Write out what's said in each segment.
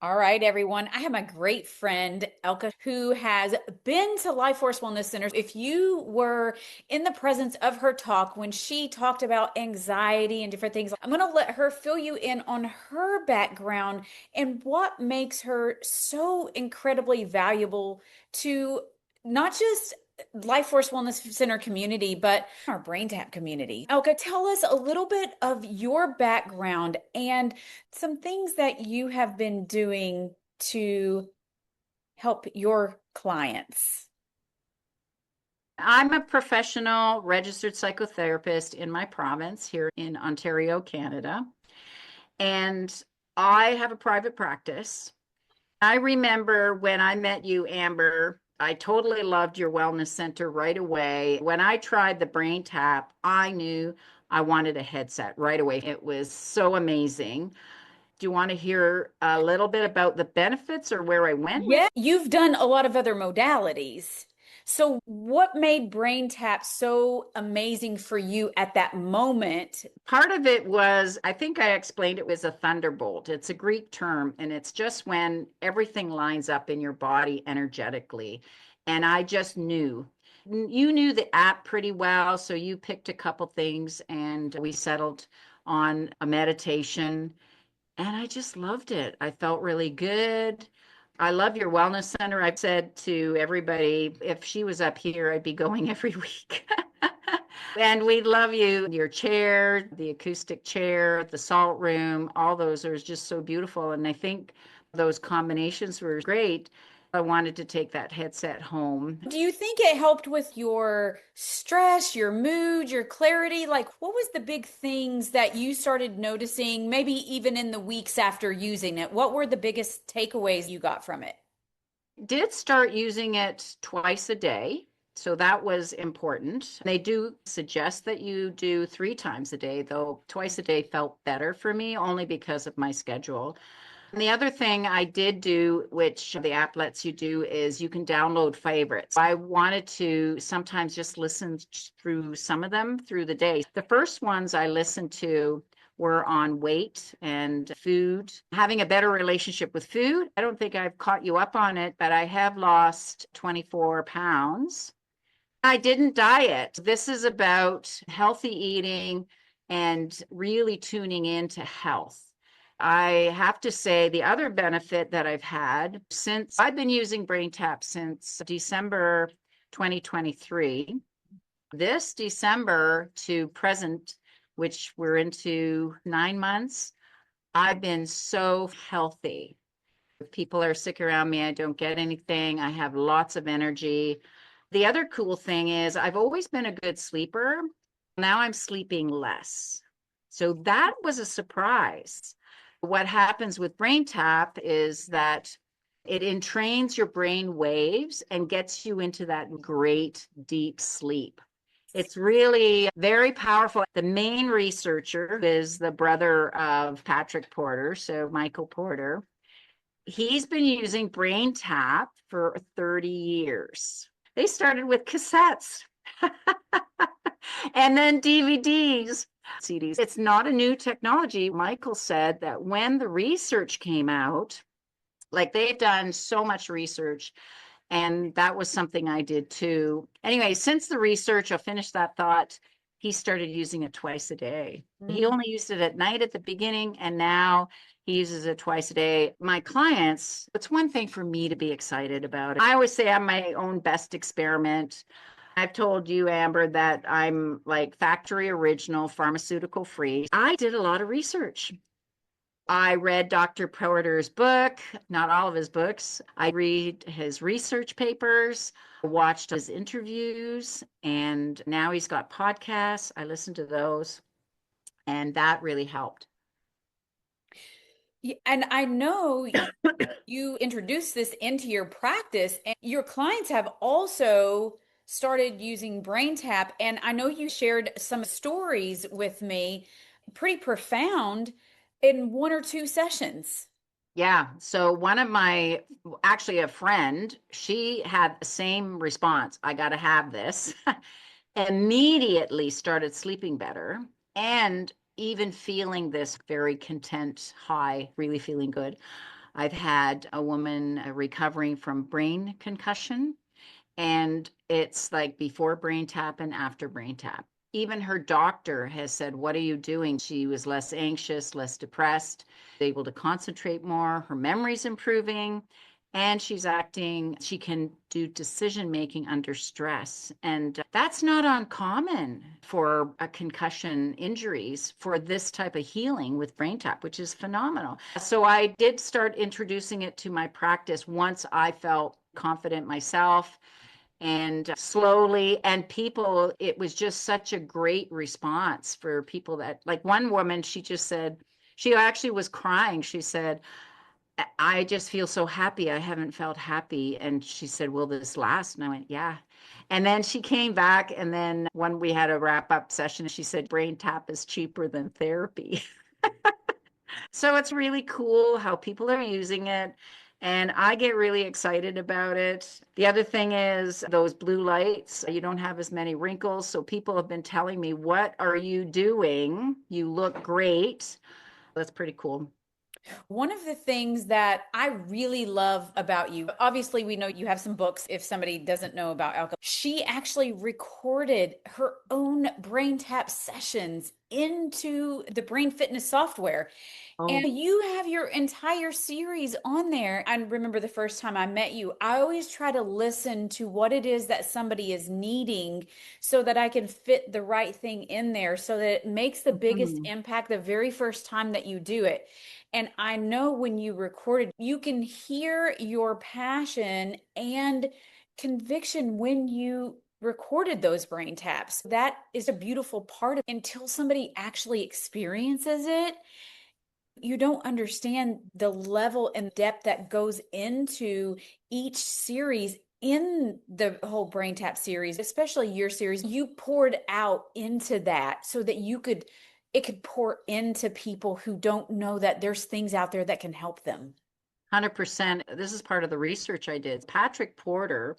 All right, everyone. I have my great friend, Elka, who has been to Life Force Wellness Center. If you were in the presence of her talk when she talked about anxiety and different things, I'm going to let her fill you in on her background and what makes her so incredibly valuable to not just Life Force Wellness Center community, but our BrainTap community. Elka, tell us a little bit of your background and some things that you have been doing to help your clients. I'm a professional registered psychotherapist in my province here in Ontario, Canada. And I have a private practice. I remember when I met you, Amber, I totally loved your wellness center right away. When I tried the BrainTap, I knew I wanted a headset right away. It was so amazing. Do you want to hear a little bit about the benefits or where I went with? Yeah, you've done a lot of other modalities. So, what made BrainTap so amazing for you at that moment? Part of it was, I think I explained it was a thunderbolt. It's a Greek term, and it's just when everything lines up in your body energetically. And I just knew. You knew the app pretty well, so you picked a couple things, and we settled on a meditation. And I just loved it. I felt really good. I love your wellness center. I've said to everybody, if she was up here, I'd be going every week. And we love you. Your chair, the acoustic chair, the salt room, all those are just so beautiful. And I think those combinations were great. I wanted to take that headset home. Do you think it helped with your stress, your mood, your clarity? Like, what was the big things that you started noticing, maybe even in the weeks after using it? What were the biggest takeaways you got from it? Did start using it twice a day. So that was important. They do suggest that you do 3 times a day, though twice a day felt better for me only because of my schedule. And the other thing I did do, which the app lets you do, is you can download favorites. I wanted to sometimes just listen through some of them through the day. The first ones I listened to were on weight and food, having a better relationship with food. I don't think I've caught you up on it, but I have lost 24 pounds. I didn't diet. This is about healthy eating and really tuning into health. I have to say the other benefit that I've had since I've been using BrainTap since December 2023, this December to present, which we're into 9 months, I've been so healthy. If people are sick around me, I don't get anything. I have lots of energy. The other cool thing is I've always been a good sleeper. Now I'm sleeping less. So that was a surprise. What happens with BrainTap is that it entrains your brain waves and gets you into that great deep sleep. It's really very powerful. The main researcher is the brother of Patrick Porter, so Michael Porter. He's been using BrainTap for 30 years. They started with cassettes and then DVDs, CDs. It's not a new technology. Michael said that when the research came out, like they've done so much research, and that was something I did too. Anyway, since the research, I'll finish that thought. He started using it twice a day. He only used it at night at the beginning, and now he uses it twice a day. My clients, it's one thing for me to be excited about it. I always say I'm my own best experiment. I've told you, Amber, that I'm like factory original, pharmaceutical free. I did a lot of research. I read Dr. Porter's book, not all of his books. I read his research papers, watched his interviews, and now he's got podcasts. I listen to those, and that really helped. And I know you introduced this into your practice, and your clients have also started using BrainTap. And I know you shared some stories with me, pretty profound, in 1 or 2 sessions. Yeah. So one of my, actually a friend, she had the same response. I got to have this. Immediately started sleeping better and even feeling this very content high, really feeling good. I've had a woman recovering from brain concussion, and it's like before brain tap and after brain tap. Even her doctor has said, "What are you doing?" She was less anxious, less depressed, able to concentrate more. Her memory's improving, and she can do decision making under stress. And that's not uncommon for a concussion injuries for this type of healing with brain tap, which is phenomenal. So I did start introducing it to my practice once I felt confident myself, and slowly, and people, it was just such a great response for people. That, like, one woman, she just said, she actually was crying. She said, "I just feel so happy. I haven't felt happy." And she said, "Will this last?" And I went, "Yeah." And then she came back, and then when we had a wrap up session, she said, "Brain tap is cheaper than therapy." So it's really cool how people are using it. And I get really excited about it. The other thing is those blue lights, you don't have as many wrinkles. So people have been telling me, "What are you doing? You look great." That's pretty cool. One of the things that I really love about you, obviously, we know you have some books. If somebody doesn't know about Elka, she actually recorded her own brain tap sessions into the brain fitness software. Oh, And you have your entire series on there. I remember the first time I met you, I always try to listen to what it is that somebody is needing so that I can fit the right thing in there so that it makes the biggest mhm. impact the very first time that you do it. And I know when you recorded, you can hear your passion and conviction when you recorded those brain taps. That is a beautiful part of it. Until somebody actually experiences it, you don't understand the level and depth that goes into each series. In the whole brain tap series, especially your series, you poured out into that so that it could pour into people who don't know that there's things out there that can help them. 100%. This is part of the research I did. Patrick Porter,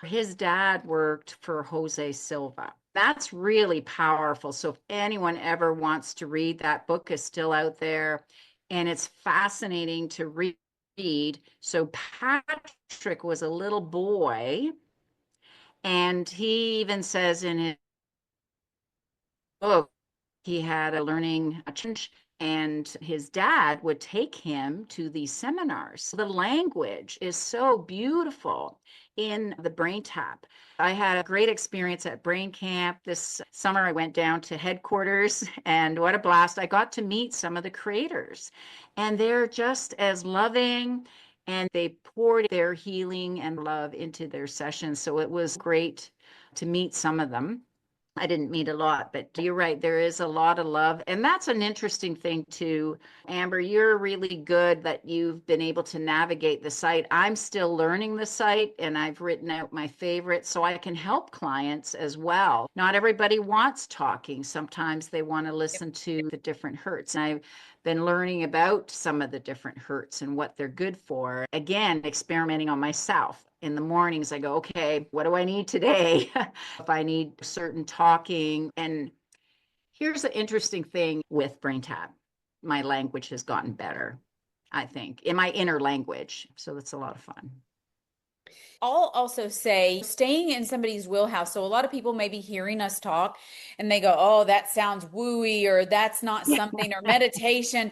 his dad worked for Jose Silva. That's really powerful. So if anyone ever wants to read, that book is still out there, and it's fascinating to read. So Patrick was a little boy, and he even says in his book he had a learning challenge, and his dad would take him to these seminars. The language is so beautiful in the brain tap. I had a great experience at brain camp this summer. I went down to headquarters, and what a blast. I got to meet some of the creators, and they're just as loving, and they poured their healing and love into their sessions. So it was great to meet some of them. I didn't meet a lot, but you're right. There is a lot of love. And that's an interesting thing too. Amber, you're really good that you've been able to navigate the site. I'm still learning the site, and I've written out my favorites so I can help clients as well. Not everybody wants talking. Sometimes they want to listen to the different hurts. And I've been learning about some of the different hurts and what they're good for. Again, experimenting on myself. In the mornings, I go, "Okay, what do I need today?" If I need certain talking. And here's the interesting thing with brain tap. My language has gotten better, I think, in my inner language. So that's a lot of fun. I'll also say staying in somebody's wheelhouse. So a lot of people may be hearing us talk and they go, "Oh, that sounds wooey," or "That's not Yeah. something," or meditation.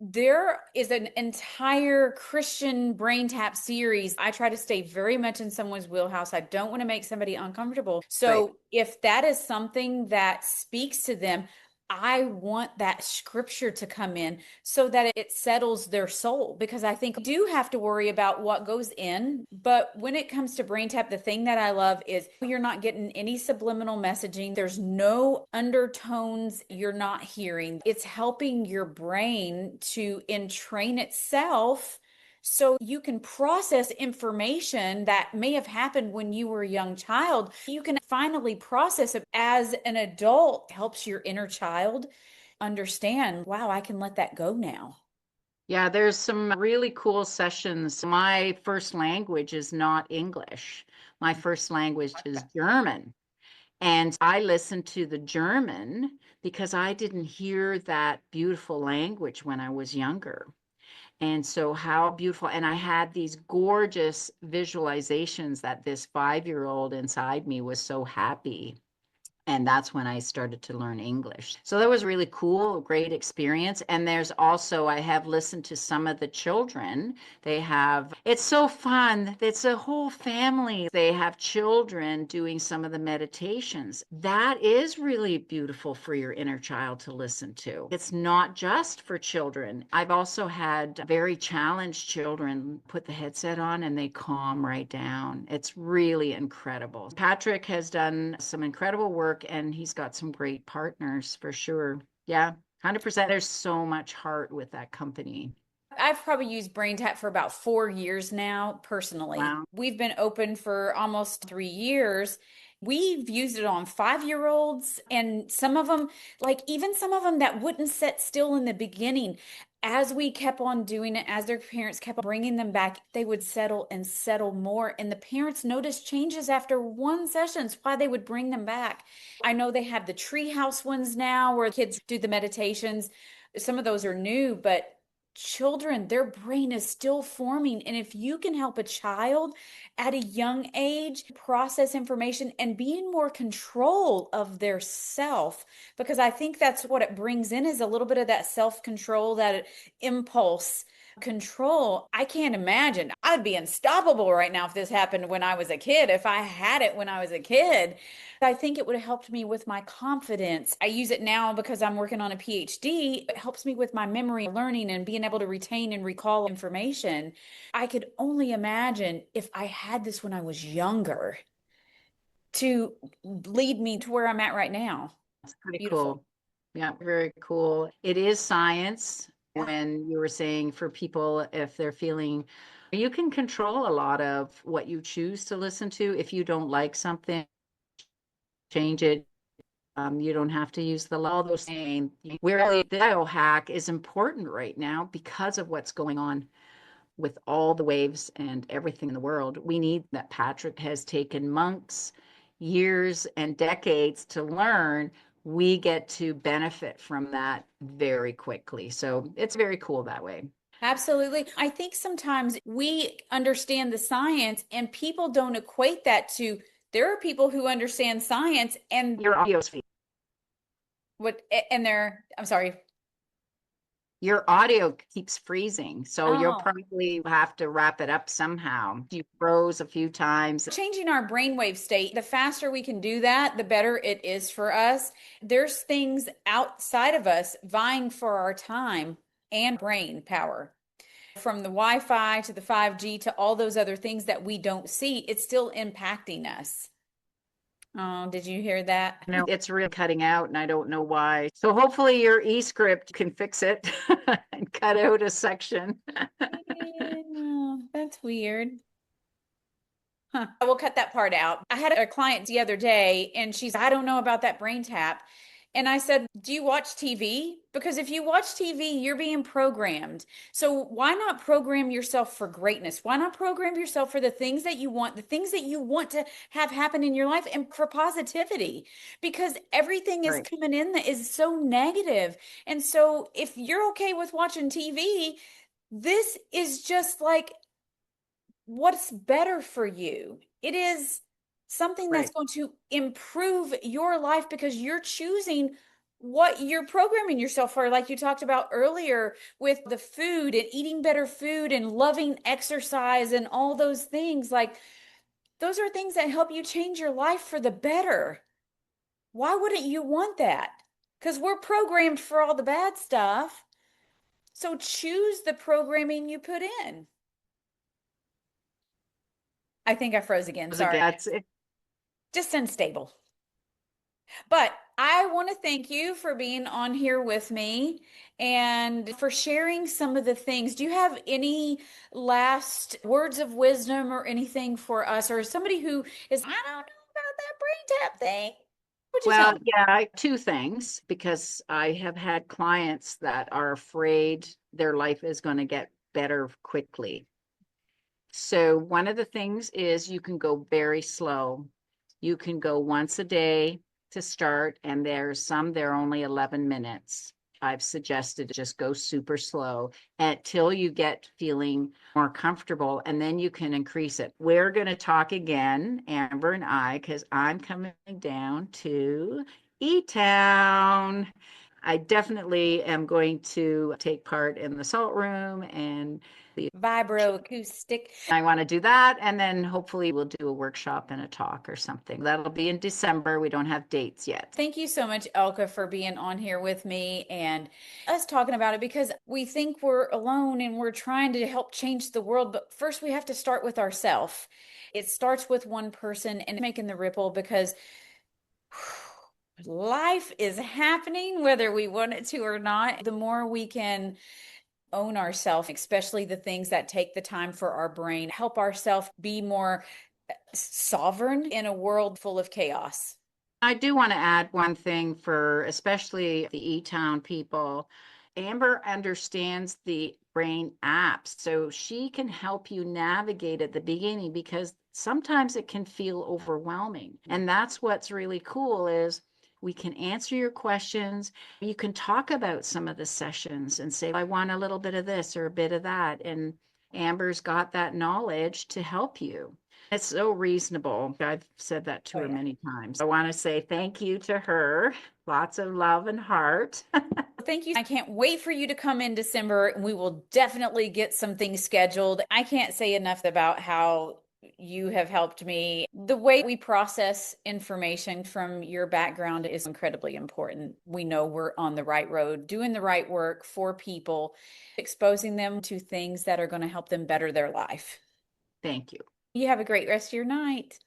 There is an entire Christian brain tap series. I try to stay very much in someone's wheelhouse. I don't want to make somebody uncomfortable. Right. So if that is something that speaks to them, I want that scripture to come in so that it settles their soul, because I think we do have to worry about what goes in. But when it comes to brain tap, the thing that I love is you're not getting any subliminal messaging. There's no undertones you're not hearing. It's helping your brain to entrain itself so you can process information that may have happened when you were a young child. You can finally process it as an adult. It helps your inner child understand, wow, I can let that go now. Yeah, there's some really cool sessions. My first language is not English. My first language is German. And I listened to the German because I didn't hear that beautiful language when I was younger. And so how beautiful. And I had these gorgeous visualizations that this 5-year-old inside me was so happy. And that's when I started to learn English. So that was really cool, great experience. And there's also, I have listened to some of the children. It's so fun. It's a whole family. They have children doing some of the meditations. That is really beautiful for your inner child to listen to. It's not just for children. I've also had very challenged children put the headset on and they calm right down. It's really incredible. Patrick has done some incredible work and he's got some great partners for sure. Yeah, 100%. There's so much heart with that company. I've probably used BrainTap for about 4 years now, personally. Wow. We've been open for almost 3 years. We've used it on 5-year-olds, and some of them, like even some of them that wouldn't sit still in the beginning, as we kept on doing it, as their parents kept bringing them back, they would settle and settle more. And the parents noticed changes after one session. It's why they would bring them back. I know they have the treehouse ones now where kids do the meditations. Some of those are new, but children, their brain is still forming. And if you can help a child at a young age process information and be in more control of their self, because I think that's what it brings in is a little bit of that self-control, that impulse control. I can't imagine. I'd be unstoppable right now if this happened when I was a kid, if I had it when I was a kid. I think it would have helped me with my confidence. I use it now because I'm working on a PhD. It helps me with my memory, learning, and being able to retain and recall information. I could only imagine if I had this when I was younger to lead me to where I'm at right now. That's pretty Beautiful. cool. Yeah, very cool. It is science. When you were saying for people, if they're feeling, you can control a lot of what you choose to listen to. If you don't like something, change it. You don't have to use the law. Those saying, really, the biohack is important right now because of what's going on with all the waves and everything in the world. We need that. Patrick has taken months, years, and decades to learn. We get to benefit from that very quickly. So it's very cool that way. Absolutely. I think sometimes we understand the science and people don't equate that to there are people who understand science and Your audio speed. what and they're I'm sorry. Your audio keeps freezing, so you'll Oh, probably have to wrap it up somehow. You froze a few times. changing our brainwave state, the faster we can do that, the better it is for us. There's things outside of us vying for our time and brain power. From the Wi-Fi to the 5G to all those other things that we don't see, it's still impacting us. Oh, did you hear that? No, it's really cutting out, and I don't know why. So hopefully your eScript can fix it and cut out a section. Yeah, that's weird. Huh. I will cut that part out. I had a client the other day and she's, I don't know about that brain tap. And I said, do you watch TV? Because if you watch TV, you're being programmed. So why not program yourself for greatness? Why not program yourself for the things that you want, the things that you want to have happen in your life and for positivity? Because everything is Right. coming in that is so negative. And so if you're okay with watching TV, this is just like what's better for you. It is something that's Right. going to improve your life because you're choosing what you're programming yourself for, like you talked about earlier with the food and eating better food and loving exercise and all those things. Like, those are things that help you change your life for the better. Why wouldn't you want that? Because we're programmed for all the bad stuff. So choose the programming you put in. I think I froze again. Sorry. That's it. Just unstable. But I want to thank you for being on here with me and for sharing some of the things. Do you have any last words of wisdom or anything for us, or somebody who is, I don't know about that brain tap thing? What'd you tell Well, them? yeah, two things because I have had clients that are afraid their life is going to get better quickly. So one of the things is you can go very slow. You can go once a day to start, and there's some, they're only 11 minutes. I've suggested just go super slow until you get feeling more comfortable, and then you can increase it. We're going to talk again, Amber and I, because I'm coming down to E-Town. I definitely am going to take part in the salt room and the Vibroacoustic. I want to do that. And then hopefully we'll do a workshop and a talk or something. That'll be in December. We don't have dates yet. Thank you so much, Elka, for being on here with me and us talking about it, because we think we're alone and we're trying to help change the world. But first, we have to start with ourselves. It starts with one person and making the ripple, because life is happening whether we want it to or not. The more we can own ourselves, especially the things that take the time for our brain, help ourselves be more sovereign in a world full of chaos. I do want to add one thing for especially the E-Town people. Amber understands the brain apps, so she can help you navigate at the beginning because sometimes it can feel overwhelming. And that's what's really cool is we can answer your questions. You can talk about some of the sessions and say, I want a little bit of this or a bit of that. And Amber's got that knowledge to help you. It's so reasonable. I've said that to Oh, her yeah. many times. I want to say thank you to her. Lots of love and heart. Thank you. I can't wait for you to come in December. We will definitely get some things scheduled. I can't say enough about how you have helped me. The way we process information from your background is incredibly important. We know we're on the right road, doing the right work for people, exposing them to things that are going to help them better their life. Thank you. You have a great rest of your night.